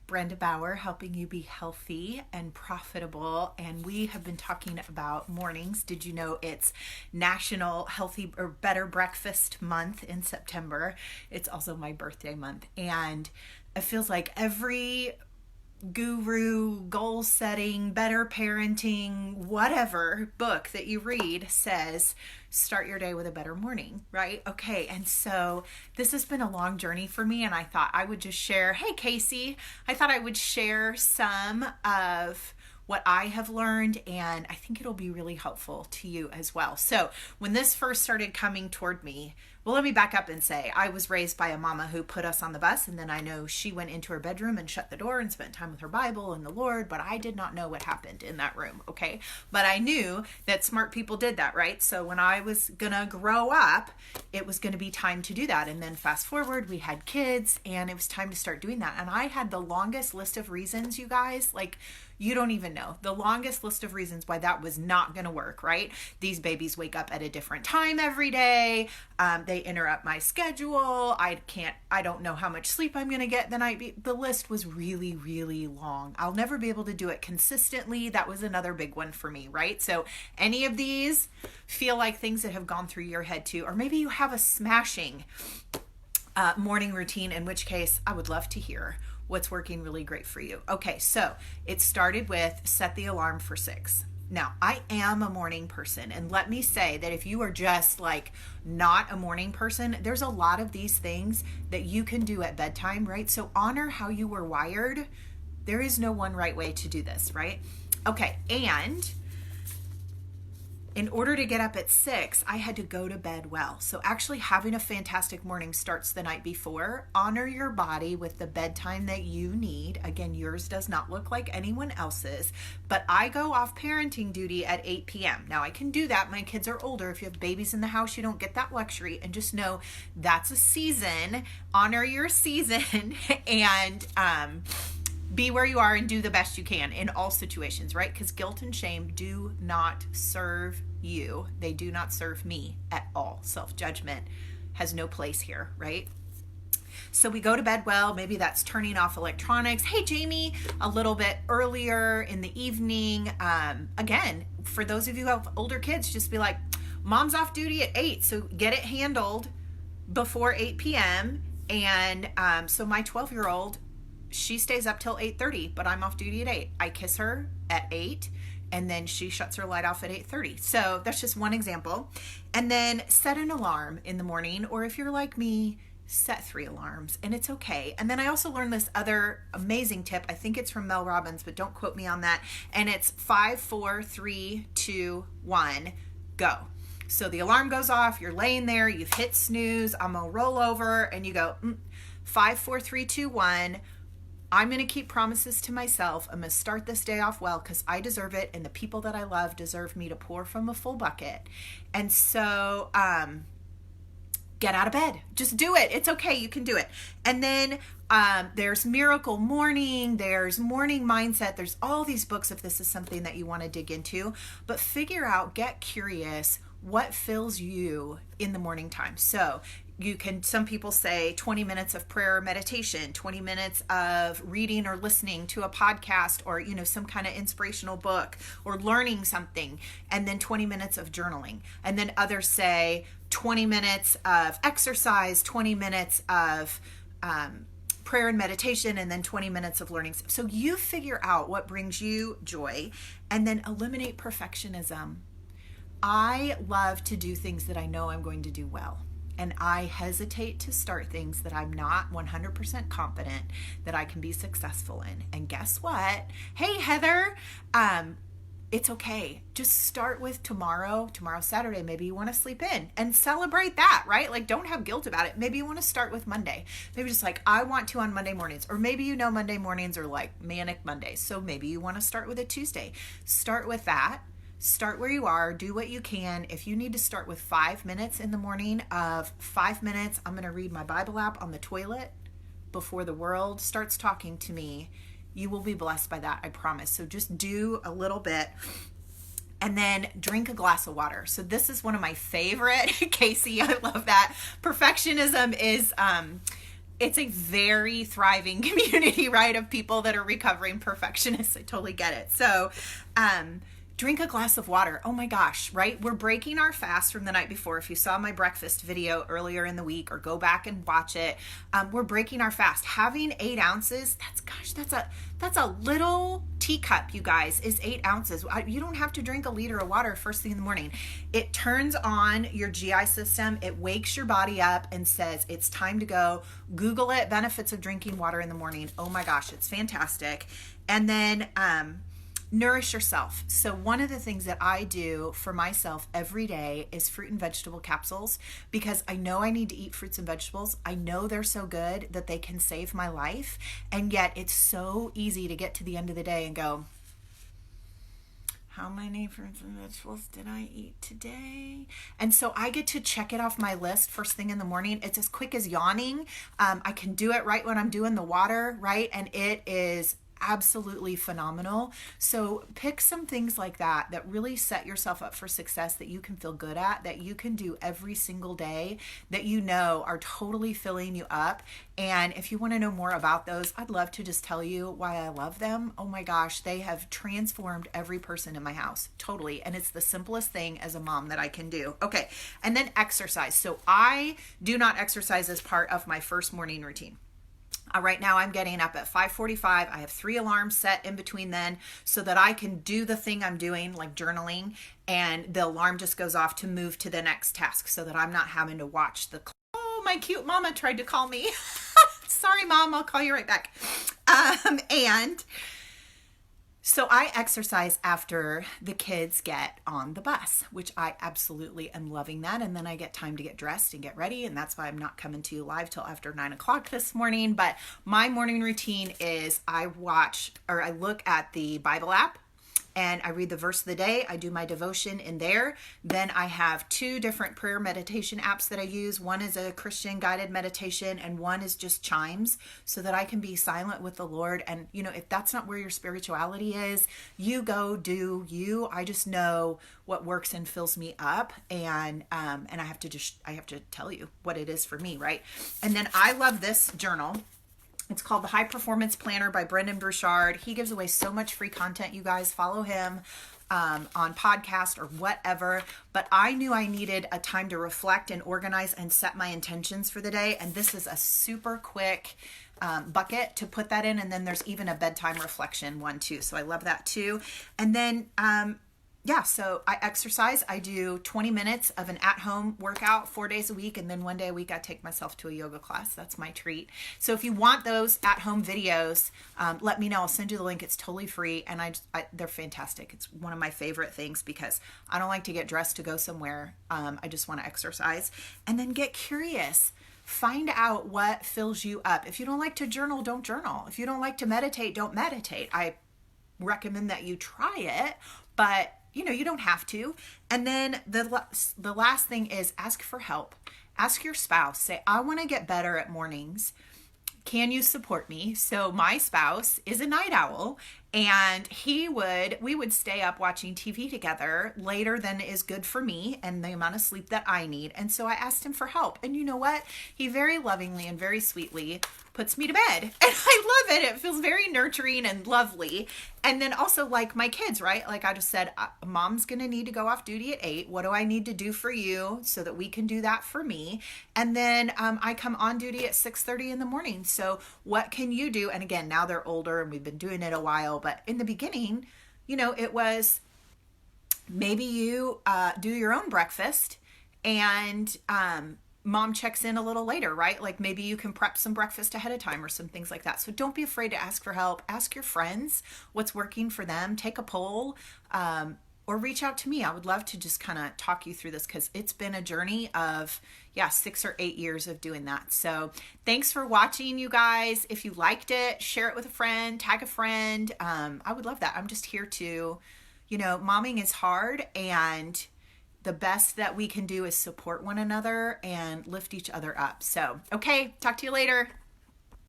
Brenda Bauer, helping you be healthy and profitable. And we have been talking about mornings. Did you know it's National Healthy or Better Breakfast Month in September? It's also my birthday month. And it feels like every guru, goal setting, better parenting, whatever book that you read says start your day with a better morning, right? Okay, and so this has been a long journey for me, and I thought I would just share, hey Casey, I thought I would share some of what I have learned, and I think it'll be really helpful to you as well. So when this first started coming toward me, well, let me back up and say I was raised by a mama who put us on the bus, and then I know she went into her bedroom and shut the door and spent time with her Bible and the Lord, but I did not know what happened in that room, okay? But I knew that smart people did that, right? So when I was gonna grow up, it was gonna be time to do that. And then fast forward, we had kids, and it was time to start doing that. And I had the longest list of reasons, you guys, like, you don't even know. The longest list of reasons why that was not going to work, right? These babies wake up at a different time every day. They interrupt my schedule. I don't know how much sleep I'm going to get the night. The list was really, really long. I'll never be able to do it consistently. That was another big one for me, right? So any of these feel like things that have gone through your head too, or maybe you have a smashing morning routine, in which case I would love to hear what's working really great for you. Okay, so it started with set the alarm for 6. Now, I am a morning person, and let me say that if you are just like not a morning person, there's a lot of these things that you can do at bedtime, right? So honor how you were wired. There is no one right way to do this, right? Okay, and in order to get up at 6, I had to go to bed well. So actually having a fantastic morning starts the night before. Honor your body with the bedtime that you need. Again, yours does not look like anyone else's, but I go off parenting duty at 8 p.m. Now I can do that. My kids are older. If you have babies in the house, you don't get that luxury, and just know that's a season. Honor your season and, be where you are and do the best you can in all situations, right? Because guilt and shame do not serve you. They do not serve me at all. Self-judgment has no place here, right? So we go to bed well. Maybe that's turning off electronics. Hey, Jamie, a little bit earlier in the evening. Again, for those of you who have older kids, just be like, mom's off duty at 8, so get it handled before 8 p.m. And so my 12-year-old, she stays up till 8:30, but I'm off duty at 8. I kiss her at 8, and then she shuts her light off at 8:30. So that's just one example. And then set an alarm in the morning, or if you're like me, set 3 alarms, and it's okay. And then I also learned this other amazing tip. I think it's from Mel Robbins, but don't quote me on that. And it's 5, 4, 3, 2, 1, go. So the alarm goes off, you're laying there, you've hit snooze, I'm gonna roll over, and you go, 5, 4, 3, 2, 1. I'm going to keep promises to myself. I'm going to start this day off well because I deserve it, and the people that I love deserve me to pour from a full bucket. And so get out of bed. Just do it. It's okay. You can do it. And then there's Miracle Morning. There's Morning Mindset. There's all these books if this is something that you want to dig into. But figure out, get curious, what fills you in the morning time. So you can, some people say 20 minutes of prayer or meditation, 20 minutes of reading or listening to a podcast or, some kind of inspirational book or learning something, and then 20 minutes of journaling. And then others say 20 minutes of exercise, 20 minutes of prayer and meditation, and then 20 minutes of learning. So you figure out what brings you joy, and then eliminate perfectionism. I love to do things that I know I'm going to do well. And I hesitate to start things that I'm not 100% confident that I can be successful in. And guess what? Hey, Heather, it's okay. Just start with tomorrow. Tomorrow's Saturday. Maybe you want to sleep in and celebrate that, right? Like, don't have guilt about it. Maybe you want to start with Monday. Maybe just like, I want to on Monday mornings. Or maybe Monday mornings are like manic Mondays. So maybe you want to start with a Tuesday. Start with that. Start where you are, do what you can. If you need to start with 5 minutes in the morning of 5 minutes, I'm going to read my Bible app on the toilet before the world starts talking to me, you will be blessed by that, I promise. So just do a little bit. And then drink a glass of water. So this is one of my favorite, Casey, I love that. Perfectionism is it's a very thriving community, right, of people that are recovering perfectionists. I totally get it. So, drink a glass of water. Oh my gosh, right? We're breaking our fast from the night before. If you saw my breakfast video earlier in the week, or go back and watch it, we're breaking our fast. Having 8 ounces, that's a little teacup, you guys, is 8 ounces. You don't have to drink a liter of water first thing in the morning. It turns on your GI system. It wakes your body up and says, it's time to go. Google it, benefits of drinking water in the morning. Oh my gosh, it's fantastic. And then, nourish yourself. So one of the things that I do for myself every day is fruit and vegetable capsules, because I know I need to eat fruits and vegetables. I know they're so good that they can save my life. And yet it's so easy to get to the end of the day and go, how many fruits and vegetables did I eat today? And so I get to check it off my list first thing in the morning. It's as quick as yawning. I can do it right when I'm doing the water, right? And it is absolutely phenomenal. So pick some things like that really set yourself up for success, that you can feel good at, that you can do every single day, that you know are totally filling you up. And if you want to know more about those, I'd love to just tell you why I love them. Oh my gosh, they have transformed every person in my house, totally. And it's the simplest thing as a mom that I can do. Okay, and then exercise. So I do not exercise as part of my first morning routine. Right now I'm getting up at 5:45. I have 3 alarms set in between then so that I can do the thing I'm doing, like journaling, and the alarm just goes off to move to the next task so that I'm not having to watch the, oh, my cute mama tried to call me. Sorry, Mom, I'll call you right back. And so I exercise after the kids get on the bus, which I absolutely am loving that. And then I get time to get dressed and get ready. And that's why I'm not coming to you live till after 9 o'clock this morning. But my morning routine is I look at the Bible app, and I read the verse of the day. I do my devotion in there. Then I have 2 different prayer meditation apps that I use. One is a Christian guided meditation, and one is just chimes, so that I can be silent with the Lord. And, you know, if that's not where your spirituality is, you go do you. I just know what works and fills me up. And I have to tell you what it is for me, right? And then I love this journal. It's called the High Performance Planner by Brendan Burchard. He gives away so much free content. You guys follow him on podcast or whatever. But I knew I needed a time to reflect and organize and set my intentions for the day. And this is a super quick bucket to put that in. And then there's even a bedtime reflection one too. So I love that too. And then so I exercise. I do 20 minutes of an at-home workout 4 days a week, and then 1 day a week I take myself to a yoga class. That's my treat. So if you want those at-home videos, let me know. I'll send you the link. It's totally free, and they're fantastic. It's one of my favorite things because I don't like to get dressed to go somewhere. I just want to exercise. And then get curious. Find out what fills you up. If you don't like to journal, don't journal. If you don't like to meditate, don't meditate. I recommend that you try it, but you don't have to. And then the last thing is ask for help. Ask your spouse. Say, I want to get better at mornings. Can you support me? So my spouse is a night owl, and we would stay up watching TV together later than is good for me and the amount of sleep that I need. And so I asked him for help. And you know what? He very lovingly and very sweetly puts me to bed. And I love it. It feels very nurturing and lovely. And then also, like my kids, right? Like I just said, Mom's going to need to go off duty at 8. What do I need to do for you so that we can do that for me? And then I come on duty at 6:30 in the morning. So what can you do? And again, now they're older and we've been doing it a while. But in the beginning, it was maybe you do your own breakfast, and Mom checks in a little later, right? Like maybe you can prep some breakfast ahead of time or some things like that. So don't be afraid to ask for help. Ask your friends what's working for them. Take a poll, or reach out to me. I would love to just kind of talk you through this, because it's been a journey of 6 or 8 years of doing that. So thanks for watching, you guys. If you liked it, share it with a friend, tag a friend. I would love that. I'm just here to, momming is hard, and the best that we can do is support one another and lift each other up. So, okay, talk to you later.